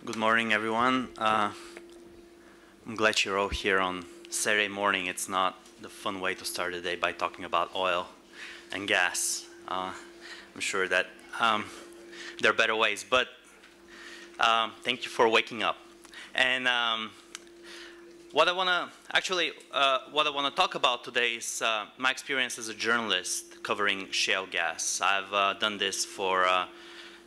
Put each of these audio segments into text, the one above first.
Good morning, everyone. I'm glad you're all here on Saturday morning. It's not the fun way to start the day by talking about oil and gas. I'm sure that there are better ways, but thank you for waking up. And what I want to talk about today is my experience as a journalist covering shale gas. I've done this for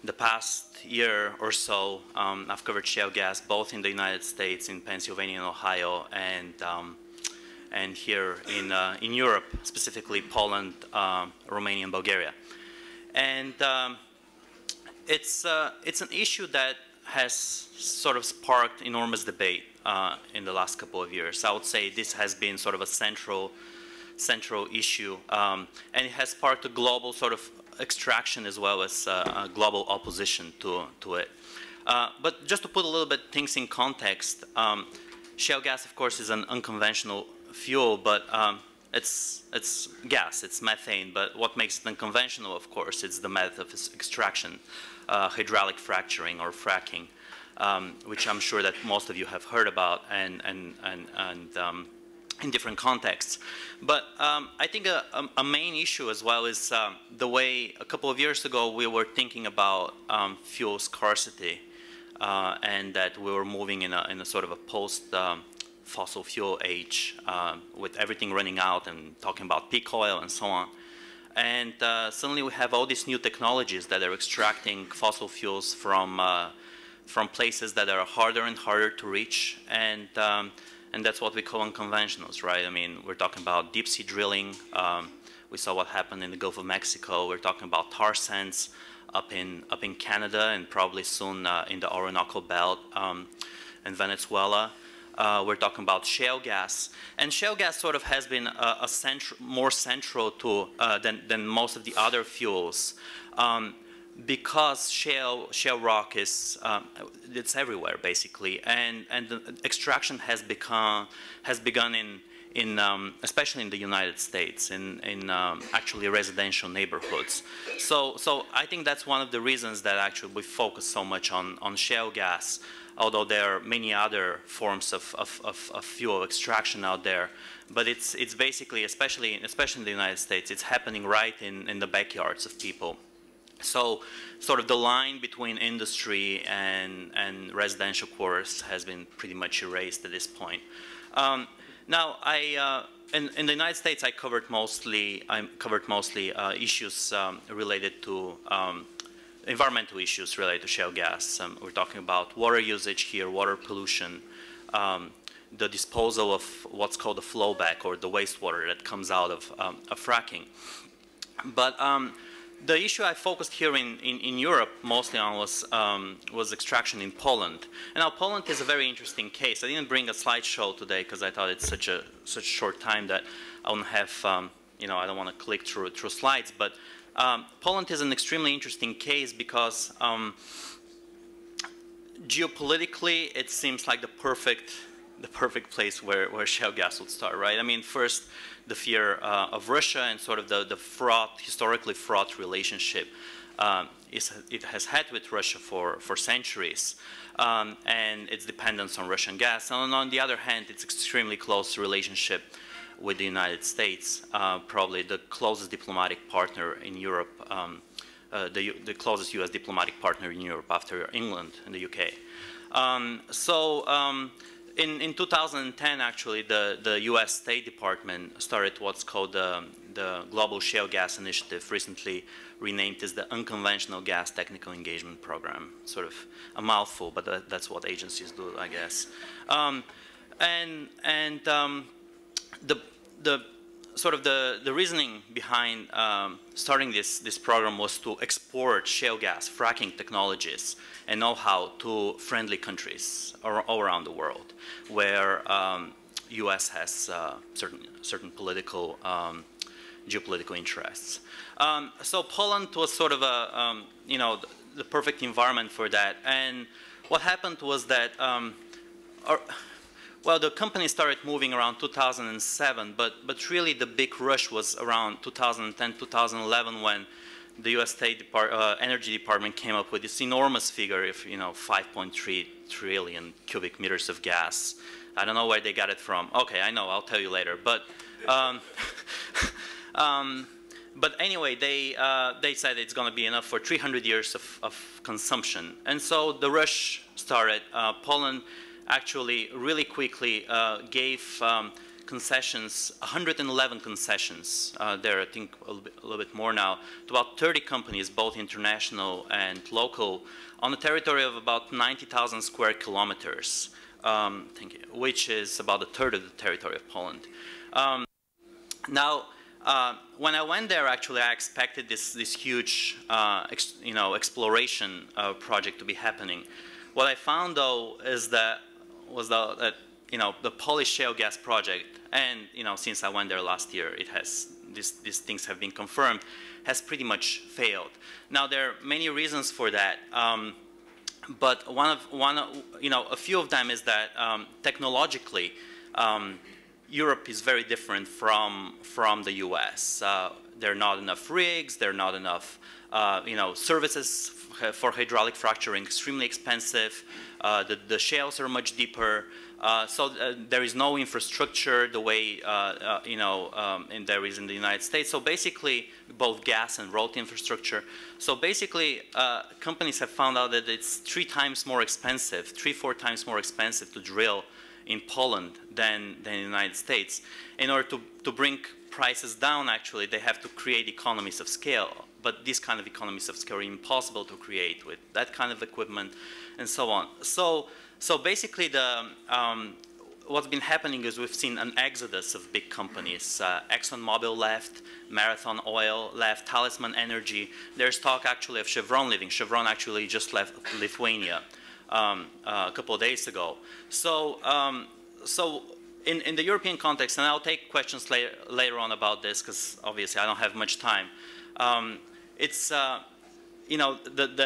the past year or so. I've covered shale gas both in the United States, in Pennsylvania and Ohio, and here in Europe, specifically Poland, Romania, and Bulgaria. And it's an issue that has sort of sparked enormous debate in the last couple of years. I would say this has been sort of a central issue, and it has sparked a global sort of extraction as well as a global opposition to it. But just to put a little bit things in context, shale gas, of course, is an unconventional fuel, but it's gas, it's methane. But what makes it unconventional, of course, it's the method of extraction, hydraulic fracturing or fracking, which I'm sure that most of you have heard about and in different contexts. But I think a main issue as well is the way a couple of years ago we were thinking about fuel scarcity and that we were moving in a sort of a post-fossil fuel age with everything running out and talking about peak oil and so on. And suddenly we have all these new technologies that are extracting fossil fuels from places that are harder and harder to reach, and that's what we call unconventionals, right? I mean, we're talking about deep sea drilling. We saw what happened in the Gulf of Mexico. We're talking about tar sands up in Canada and probably soon in the Orinoco Belt and Venezuela. We're talking about shale gas, and shale gas sort of has been more central to than most of the other fuels. Because shale rock is it's everywhere basically, and the extraction has begun in especially in the United States in actually residential neighborhoods. So I think that's one of the reasons that actually we focus so much on shale gas, although there are many other forms of fuel extraction out there. But it's basically, especially in the United States, it's happening right in the backyards of people. So sort of the line between industry and residential quarters has been pretty much erased at this point. Now, in the United States, I covered mostly issues related to environmental issues related to shale gas. We're talking about water usage here, water pollution, the disposal of what's called the flowback or the wastewater that comes out of fracking. But the issue I focused here in Europe mostly on was extraction in Poland. And now Poland is a very interesting case. I didn't bring a slideshow today because I thought it's such a short time that I don't have, I don't want to click through slides. But Poland is an extremely interesting case because geopolitically it seems like the perfect place where shale gas would start, right? I mean, first, the fear of Russia and sort of the historically fraught relationship it has had with Russia for centuries, and its dependence on Russian gas. And on the other hand, its extremely close relationship with the United States, probably the closest diplomatic partner in Europe, the closest U.S. diplomatic partner in Europe after England and the UK. In 2010, actually, the U.S. State Department started what's called the Global Shale Gas Initiative, recently renamed as the Unconventional Gas Technical Engagement Program. Sort of a mouthful, but that's what agencies do, I guess. The reasoning behind starting this program was to export shale gas fracking technologies and know-how to friendly countries all around the world, where U.S. has certain political, geopolitical interests. So Poland was sort of the perfect environment for that. And what happened was that well, the company started moving around 2007, but really the big rush was around 2010, 2011 when the U.S. Energy Department came up with this enormous figure of 5.3 trillion cubic meters of gas. I don't know where they got it from. Okay, I know. I'll tell you later. But but anyway, they said it's going to be enough for 300 years of consumption. And so the rush started. Poland actually really quickly gave concessions, 111 concessions. There, I think, a little bit more now, to about 30 companies, both international and local, on a territory of about 90,000 square kilometers, which is about a third of the territory of Poland. Now, when I went there, actually, I expected this huge, exploration project to be happening. What I found, though, is that the Polish shale gas project, and since I went there last year, it has these things have been confirmed, has pretty much failed. Now there are many reasons for that, but a few of them is that technologically, Europe is very different from the U.S. There are not enough rigs. There are not enough services for hydraulic fracturing. Extremely expensive. The shales are much deeper. So there is no infrastructure the way and there is in the United States. So basically, both gas and road infrastructure. So basically, companies have found out that it's 4 times more expensive to drill in Poland than in the United States. In order to bring prices down, actually, they have to create economies of scale. But these kind of economies of scale are impossible to create with that kind of equipment and so on. So basically, what's been happening is we've seen an exodus of big companies. ExxonMobil left, Marathon Oil left, Talisman Energy. There's talk actually of Chevron leaving. Chevron actually just left Lithuania a couple of days ago. So, in the European context, and I'll take questions later on about this because obviously I don't have much time. It's the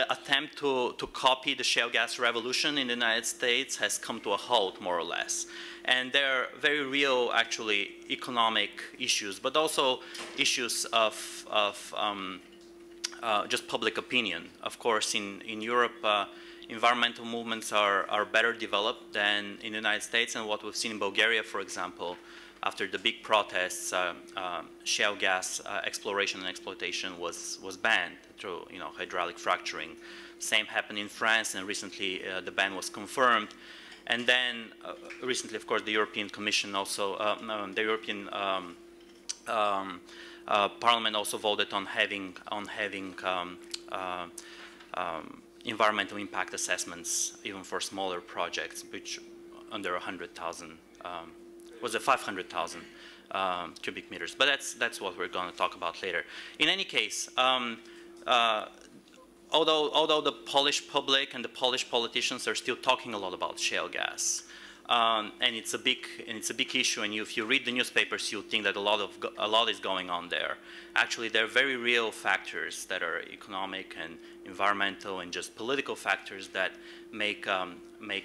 attempt to copy the shale gas revolution in the United States has come to a halt, more or less. And there are very real, actually, economic issues, but also issues of just public opinion. Of course, in Europe, environmental movements are better developed than in the United States, and what we've seen in Bulgaria, for example, after the big protests, shale gas exploration and exploitation was banned through hydraulic fracturing. Same happened in France, and recently the ban was confirmed. And then recently, of course, the European Commission also, the European Parliament also voted on having environmental impact assessments even for smaller projects, which under 100,000. Was it 500,000 cubic meters? But that's what we're going to talk about later. In any case, although the Polish public and the Polish politicians are still talking a lot about shale gas, and it's a big issue, and if you read the newspapers, you think that a lot is going on there. Actually, there are very real factors that are economic and environmental and just political factors that make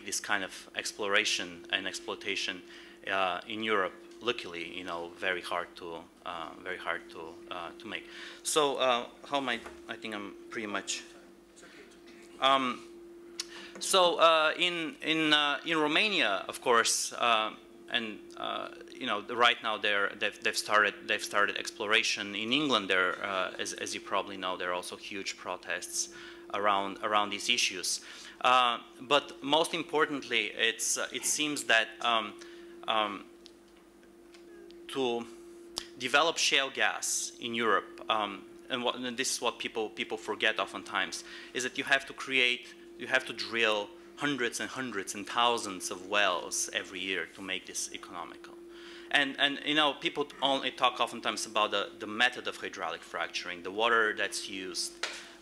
this kind of exploration and exploitation in Europe, luckily, very hard to make. So how am I think I'm pretty much. In Romania, of course, and right now they've started exploration. In England, as you probably know, there are also huge protests around these issues. But most importantly, it seems that to develop shale gas in Europe, and this is what people forget oftentimes, is that you have to drill hundreds and hundreds and thousands of wells every year to make this economical. And people only talk oftentimes about the method of hydraulic fracturing, the water that's used,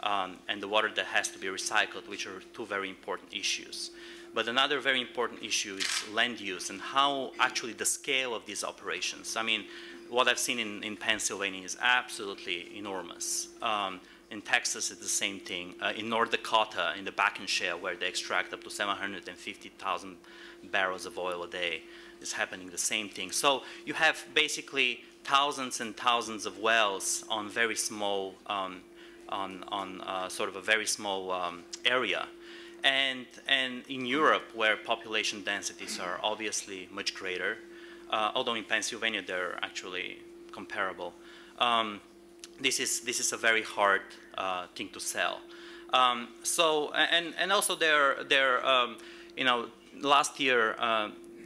and the water that has to be recycled, which are two very important issues. But another very important issue is land use and how actually the scale of these operations. I mean, what I've seen in Pennsylvania is absolutely enormous. In Texas, it's the same thing. In North Dakota, in the Bakken Shale, where they extract up to 750,000 barrels of oil a day, is happening the same thing. So you have basically thousands and thousands of wells on very small sort of a very small area. And in Europe, where population densities are obviously much greater, although in Pennsylvania they're actually comparable, this is a very hard thing to sell. And also you know, last year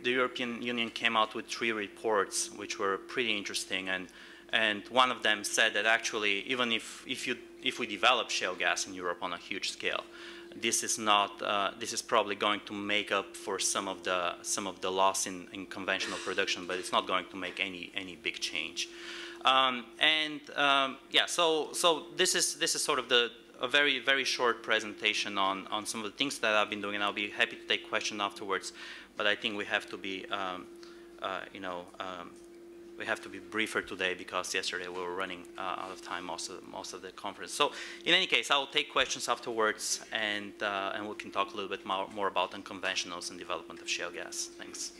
the European Union came out with 3 reports which were pretty interesting, and one of them said that actually even if we develop shale gas in Europe on a huge scale, this is probably going to make up for some of the loss in conventional production, but it's not going to make any big change. Yeah, so this is sort of a very short presentation on some of the things that I've been doing, and I'll be happy to take questions afterwards. But I think we have to be, you know, we have to be briefer today because yesterday we were running out of time most of the conference. So in any case, I'll take questions afterwards, and we can talk a little bit more about unconventionals and development of shale gas. Thanks.